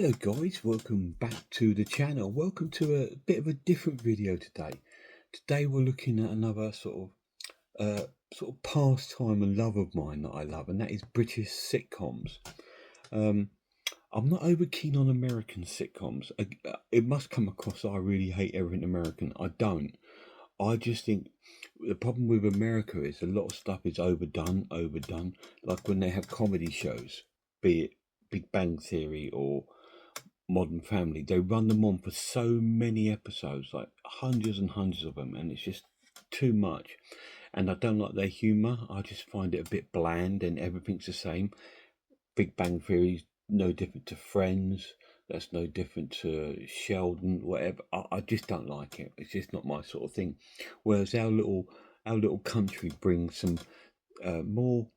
Hello guys, welcome back to the channel. Welcome to a bit of a different video today. Today we're looking at another sort of pastime and love of mine that I love, and that is British sitcoms. I'm not over keen on American sitcoms. It must come across that I really hate everything American. I don't. I just think the problem with America is a lot of stuff is overdone. Like when they have comedy shows, be it Big Bang Theory or Modern Family, they run them on for so many episodes, like hundreds and hundreds of them, and it's just too much. And I don't like their humour. I just find it a bit bland, and everything's the same. Big Bang Theory's no different to Friends. That's no different to Sheldon. Whatever. I just don't like it. It's just not my sort of thing. Whereas our little country brings some more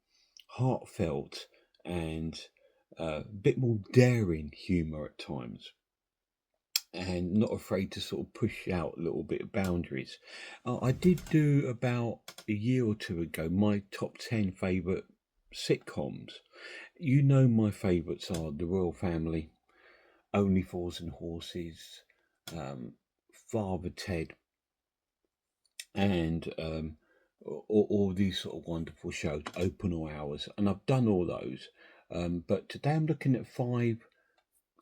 heartfelt and a bit more daring humour at times, and not afraid to sort of push out a little bit of boundaries. I did do about a year or two ago my top 10 favourite sitcoms. You know, my favourites are The Royal Family, Only Fools and Horses, Father Ted, and all these sort of wonderful shows, Open All Hours, and I've done all those. But today I'm looking at 5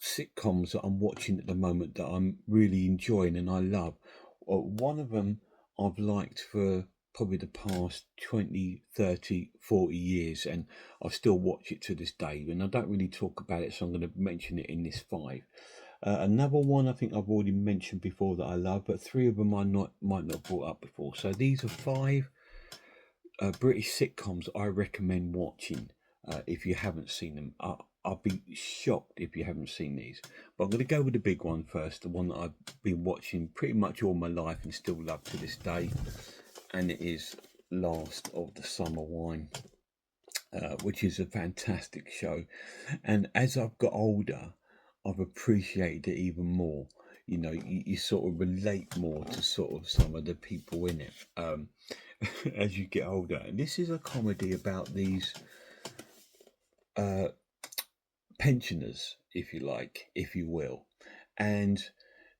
sitcoms that I'm watching at the moment that I'm really enjoying and I love. One of them I've liked for probably the past 20, 30, 40 years, and I still watch it to this day, and I don't really talk about it, so I'm going to mention it in this 5. Another one I think I've already mentioned before that I love, but 3 of them I might not have brought up before. So these are 5 British sitcoms I recommend watching if you haven't seen them. I'll be shocked if you haven't seen these. But I'm going to go with the big one first, the one that I've been watching pretty much all my life and still love to this day. And it is Last of the Summer Wine, which is a fantastic show. And as I've got older, I've appreciated it even more. You know, you sort of relate more to sort of some of the people in it as you get older. And this is a comedy about these pensioners, if you like, if you will, and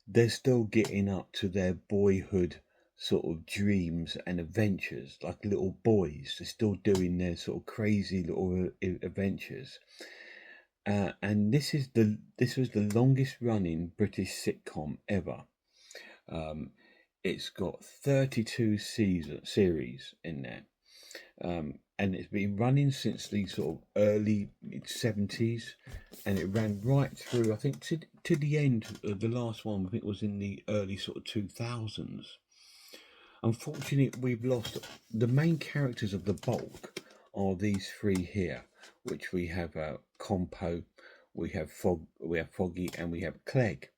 they're still getting up to their boyhood sort of dreams and adventures like little boys. They're still doing their sort of crazy little adventures. And this was the longest running British sitcom ever. It's got 32 series in there. And it's been running since the sort of early mid-70s, and it ran right through, I think, to the end of the last one. I think it was in the early sort of 2000s. Unfortunately, we've lost the main characters of the bulk are these 3 here, which we have Compo, we have Foggy, and we have Cleggy.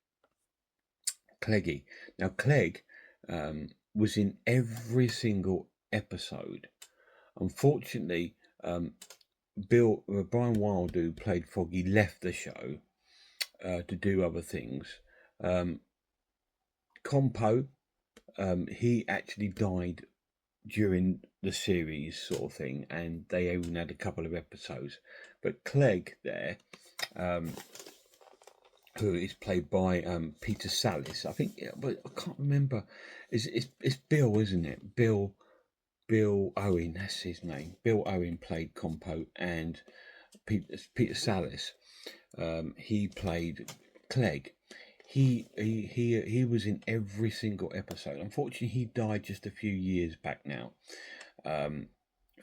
Now, Clegg was in every single episode. Unfortunately, Brian Wilde, who played Foggy, left the show to do other things. Compo, he actually died during the series sort of thing, and they even had a couple of episodes. But Clegg there, who is played by Peter Sallis, I think, but I can't remember. It's Bill, isn't it? Bill Owen, that's his name. Bill Owen played Compo, and Peter Sallis, he played Clegg. He was in every single episode. Unfortunately, he died just a few years back now.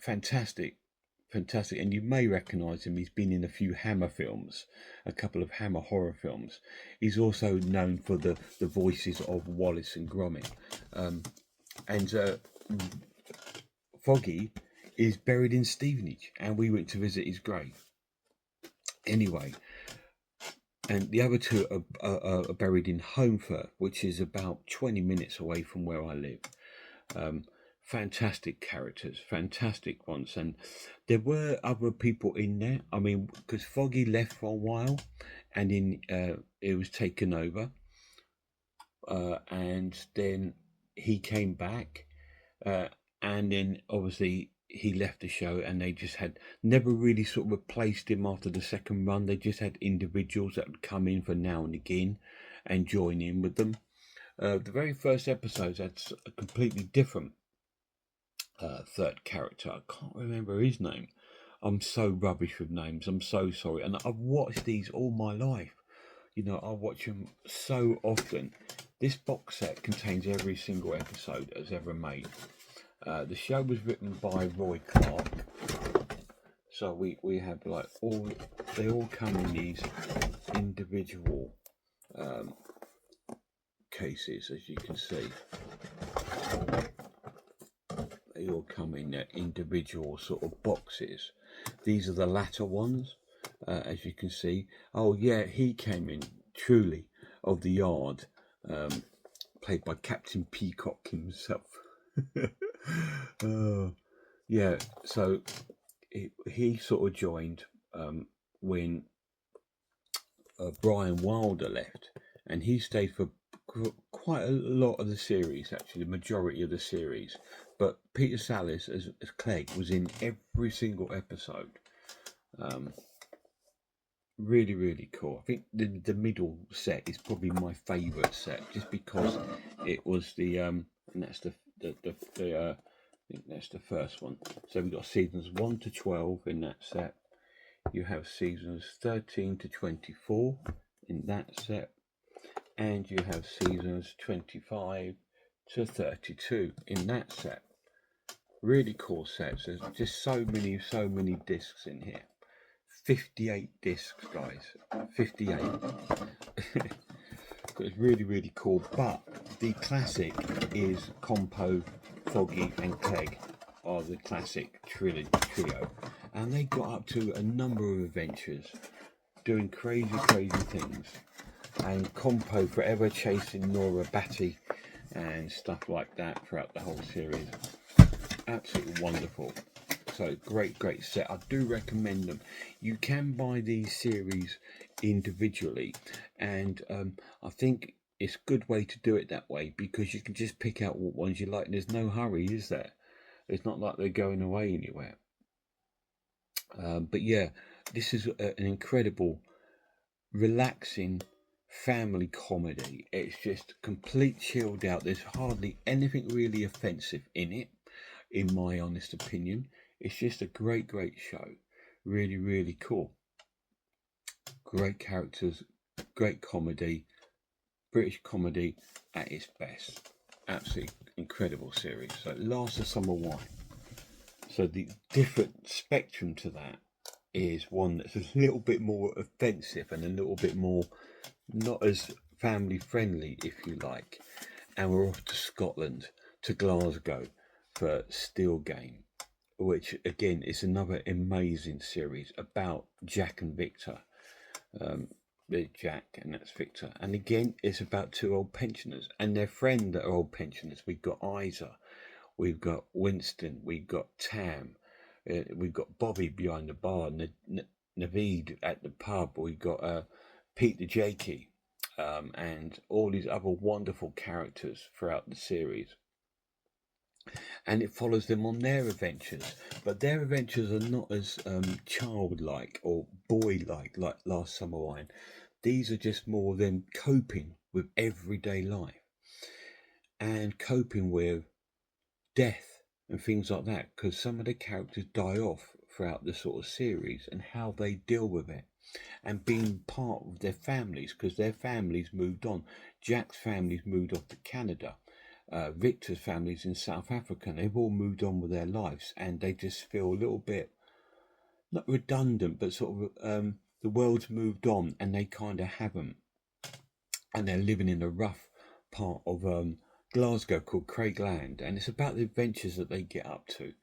Fantastic, and you may recognise him. He's been in a few Hammer films, a couple of Hammer horror films. He's also known for the voices of Wallace and Gromit, and Foggy is buried in Stevenage, and we went to visit his grave. Anyway, and the other 2 are buried in Holmfirth, which is about 20 minutes away from where I live. Fantastic characters, fantastic ones, and there were other people in there. I mean, because Foggy left for a while, and it was taken over, and then he came back. And then obviously he left the show, and they just had never really sort of replaced him after the second run. They just had individuals that would come in for now and again and join in with them. The very first episodes had a completely different third character. I can't remember his name. I'm so rubbish with names. I'm so sorry. And I've watched these all my life. You know, I watch them so often. This box set contains every single episode that's ever made. The show was written by Roy Clark. So we have like they all come in these individual cases, as you can see. They all come in their individual sort of boxes. These are the latter ones, as you can see. Oh yeah, he came in, truly, of the Yard, played by Captain Peacock himself. Yeah, so he sort of joined when Brian Wilder left, and he stayed for quite a lot of the series, actually, the majority of the series. But Peter Sallis as Clegg was in every single episode. Really, really cool. I think the middle set is probably my favourite set, just because it was the and that's the I think that's the first one. So we've got seasons 1 to 12 in that set. You have seasons 13 to 24 in that set, and you have seasons 25 to 32 in that set. Really cool sets. There's just so many discs in here. 58 discs, guys. 58. It's really, really cool. But the classic is Compo, Foggy and Clegg are the classic trio. And they got up to a number of adventures, doing crazy things. And Compo forever chasing Nora Batty and stuff like that throughout the whole series. Absolutely wonderful. So great set. I do recommend them. You can buy these series individually, and I think it's a good way to do it that way, because you can just pick out what ones you like. There's no hurry, is there? It's not like they're going away anywhere. But yeah, this is an incredible, relaxing family comedy. It's just complete chilled out. There's hardly anything really offensive in it, in my honest opinion. It's just a great show. Really, really cool. Great characters, great comedy, British comedy at its best. Absolutely incredible series. So Last of Summer Wine. So the different spectrum to that is one that's a little bit more offensive and a little bit more not as family friendly, if you like. And we're off to Scotland, to Glasgow, for Steel Game, which again is another amazing series about Jack and Victor. There's Jack and that's Victor, and again it's about two old pensioners and their friend that are old pensioners. We've got Isa, we've got Winston, we've got Tam, we've got Bobby behind the bar, Naveed at the pub, we've got Pete the Jakey, and all these other wonderful characters throughout the series. And it follows them on their adventures, but their adventures are not as childlike or boy-like like Last Summer Wine. These are just more them coping with everyday life and coping with death and things like that, because some of the characters die off throughout the sort of series, and how they deal with it, and being part of their families, because their families moved on. Jack's family's moved off to Canada. Victor's family's in South Africa, and they've all moved on with their lives, and they just feel a little bit, not redundant, but sort of the world's moved on and they kind of haven't, and they're living in a rough part of Glasgow called Craigland, and it's about the adventures that they get up to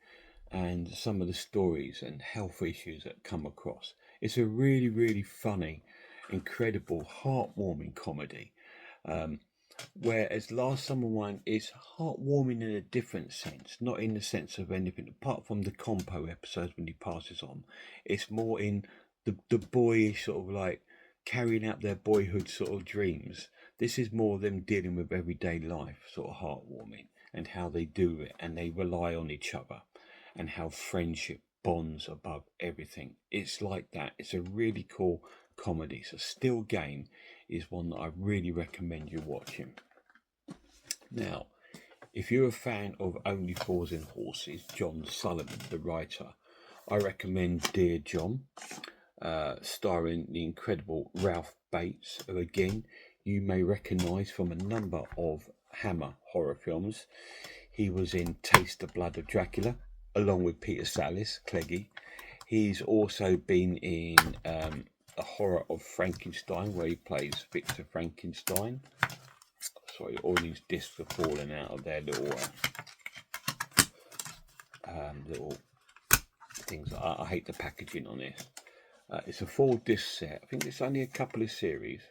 and some of the stories and health issues that come across. It's a really funny, incredible, heartwarming comedy. Whereas Last Summer Wine is heartwarming in a different sense, not in the sense of anything apart from the Compo episodes when he passes on. It's more in the boyish sort of like carrying out their boyhood sort of dreams. This is more them dealing with everyday life, sort of heartwarming, and how they do it, and they rely on each other. and how friendship bonds above everything. It's like that. It's a really cool comedy. So Still Game is one that I really recommend you watching. Now, if you're a fan of Only Fools and Horses, John Sullivan, the writer, I recommend Dear John, starring the incredible Ralph Bates, who again you may recognise from a number of Hammer horror films. He was in Taste the Blood of Dracula, along with Peter Sallis, Cleggy. He's also been in A Horror of Frankenstein, where he plays Victor Frankenstein. Sorry, all these discs are falling out of their little things. I hate the packaging on this. It's a 4-disc set. I think it's only a couple of series.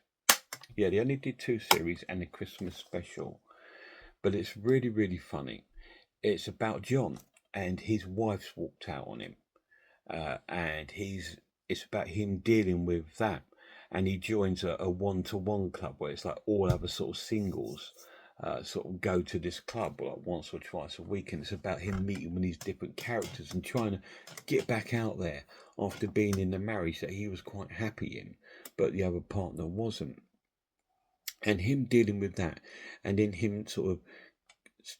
Yeah, they only did 2 series and a Christmas special. But it's really, really funny. It's about John, and his wife's walked out on him. And it's about him dealing with that. And he joins a 1-to-1 club where it's like all other sort of singles sort of go to this club like once or twice a week, and it's about him meeting with these different characters and trying to get back out there after being in the marriage that he was quite happy in, but the other partner wasn't. And him dealing with that, and then him sort of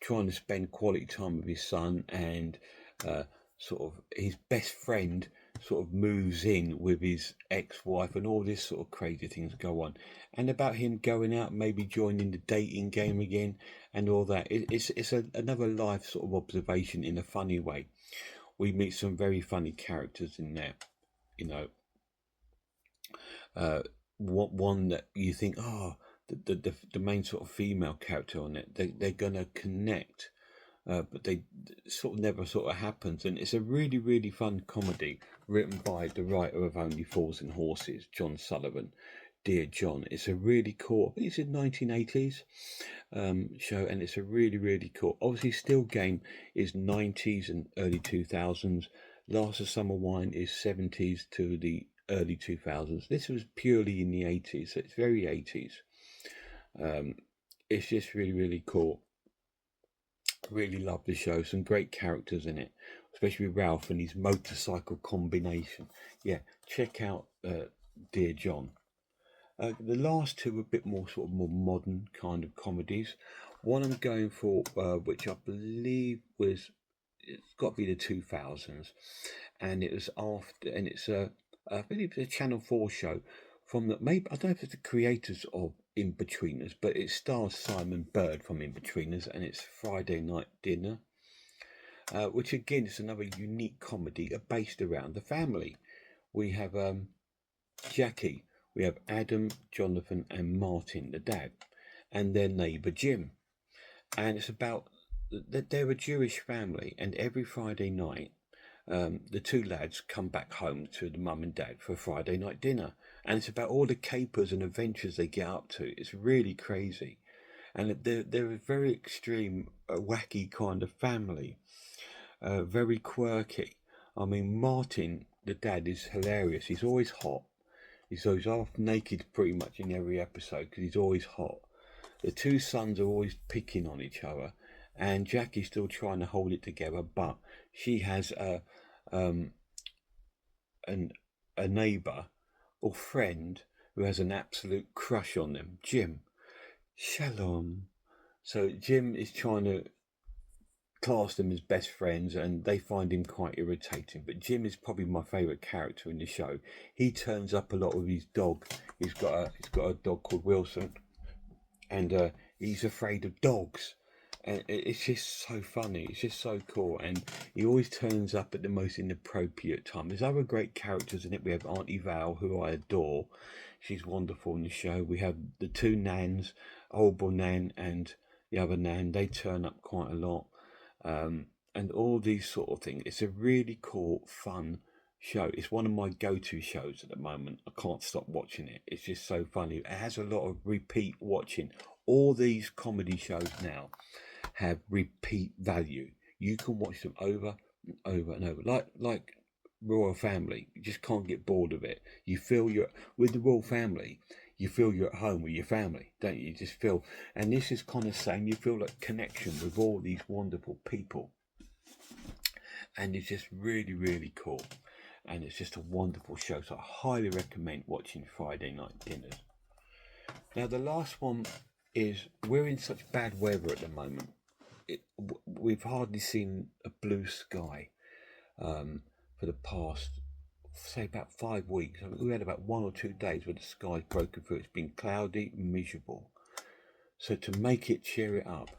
trying to spend quality time with his son, and sort of his best friend sort of moves in with his ex-wife, and all this sort of crazy things go on, and about him going out, maybe joining the dating game again, and all that. It's another life sort of observation in a funny way. We meet some very funny characters in there, you know. One that you think, the main sort of female character on it, they're gonna connect, but they sort of never sort of happens. And it's a really, really fun comedy written by the writer of Only Fools and Horses, John Sullivan, Dear John. It's a really cool, I think it's a 1980s show, and it's a really, really cool. Obviously, Still Game is 90s and early 2000s. Last of Summer Wine is 70s to the early 2000s. This was purely in the 80s, so it's very 80s. It's just really, really cool. Really love the show. Some great characters in it, especially Ralph and his motorcycle combination. Yeah, check out Dear John. The last two are a bit more sort of more modern kind of comedies. One I'm going for, which I believe was, it's got to be the 2000s, and it was after, and it's I believe it's a Channel 4 show from the, maybe I don't know if it's the creators of In-Betweeners, but it stars Simon Bird from In-Betweeners, and it's Friday Night Dinner, which again is another unique comedy based around the family. We have Jackie, we have Adam, Jonathan, and Martin, the dad, and their neighbour Jim, and it's about that they're a Jewish family, and every Friday night the two lads come back home to the mum and dad for a Friday night dinner, and it's about all the capers and adventures they get up to. It's really crazy, and they're a very extreme, wacky kind of family, very quirky. I mean, Martin, the dad, is hilarious. He's always hot. He's always half naked pretty much in every episode because he's always hot. The two sons are always picking on each other, and Jackie's still trying to hold it together, but she has a neighbour or friend who has an absolute crush on them, Jim. Shalom. So Jim is trying to class them as best friends, and they find him quite irritating. But Jim is probably my favourite character in the show. He turns up a lot with his dog. He's got a dog called Wilson, and he's afraid of dogs. And it's just so funny. It's just so cool, and he always turns up at the most inappropriate time. There's other great characters in it. We have Auntie Val, who I adore. She's wonderful in the show. We have the two nans, Olbor Nan and the other Nan. They turn up quite a lot, and all these sort of things. It's a really cool, fun show. It's one of my go-to shows at the moment. I can't stop watching it. It's just so funny. It has a lot of repeat watching. All these comedy shows now have repeat value. You can watch them over and over and over, like Royal Family. You just can't get bored of it. You feel you're with the Royal Family. You feel you're at home with your family, don't you? You just feel, and this is kind of same. You feel like connection with all these wonderful people. and it's just really, really cool. And it's just a wonderful show. So I highly recommend watching Friday Night Dinners. Now, the last one is, we're in such bad weather at the moment. We've hardly seen a blue sky for the past, say, about 5 weeks. I mean, we had about 1 or 2 days where the sky's broken through. It's been cloudy, miserable. So to make it, cheer it up,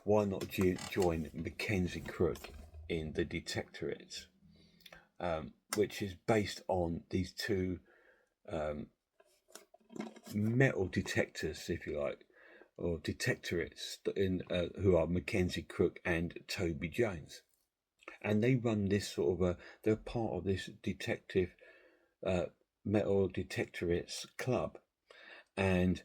why not join Mackenzie Crook in The Detectorates, which is based on these two metal detectors, if you like, or detectorates, who are Mackenzie Crook and Toby Jones. And they run this sort of they're part of this detective metal detectorates club, and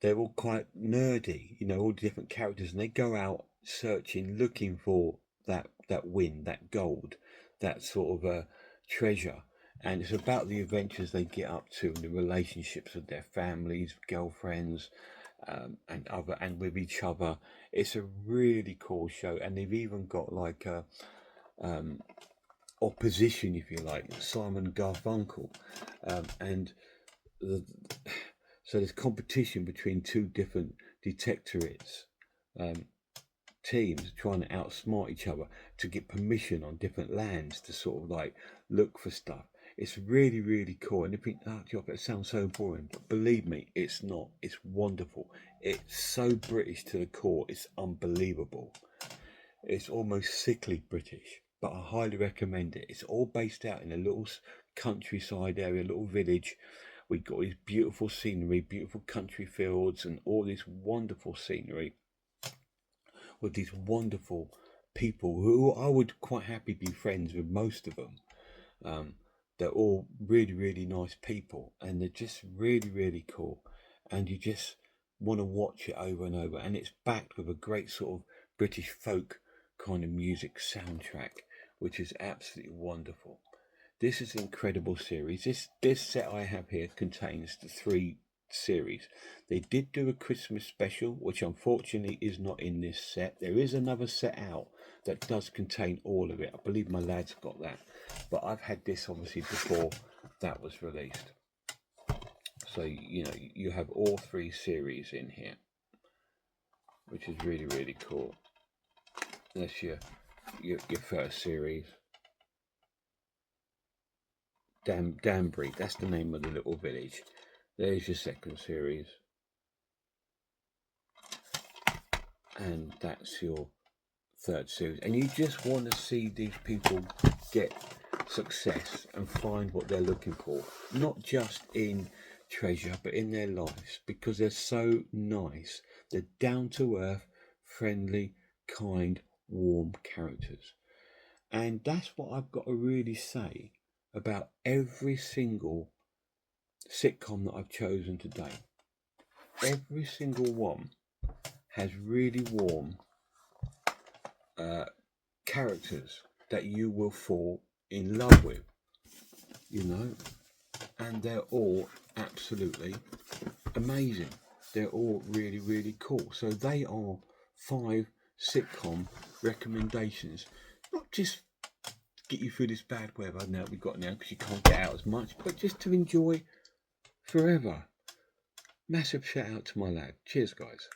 they're all quite nerdy, you know, all different characters, and they go out searching, looking for that win, that gold, that sort of treasure. And it's about the adventures they get up to and the relationships with their families, girlfriends, and with each other. It's a really cool show, and they've even got like a opposition, if you like, Simon Garfunkel, and so there's competition between two different detectorates teams trying to outsmart each other to get permission on different lands to sort of like look for stuff. It's really, really cool. And you think, oh, Job, it sounds so boring. But believe me, it's not. It's wonderful. It's so British to the core. It's unbelievable. It's almost sickly British, but I highly recommend it. It's all based out in a little countryside area, a little village. We've got this beautiful scenery, beautiful country fields, and all this wonderful scenery with these wonderful people who I would quite happily be friends with, most of them. They're all really, really nice people, and they're just really, really cool. And you just want to watch it over and over. And it's backed with a great sort of British folk kind of music soundtrack, which is absolutely wonderful. This is an incredible series. This set I have here contains the 3 series. They did do a Christmas special, which unfortunately is not in this set. There is another set out that does contain all of it. I believe my lads got that, but I've had this obviously before that was released. So you know, you have all 3 series in here, which is really, really cool. That's your first series. Danbury, that's the name of the little village. There's your second series, and that's your third series. And you just want to see these people get success and find what they're looking for, not just in treasure but in their lives, because they're so nice. They're down to earth, friendly, kind, warm characters. And that's what I've got to really say about every single sitcom that I've chosen today. Every single one has really warm characters that you will fall in love with, you know, and they're all absolutely amazing. They're all really, really cool. So they are 5 sitcom recommendations, not just get you through this bad weather now we've got now, because you can't get out as much, but just to enjoy forever. Massive shout out to my lad. Cheers, guys.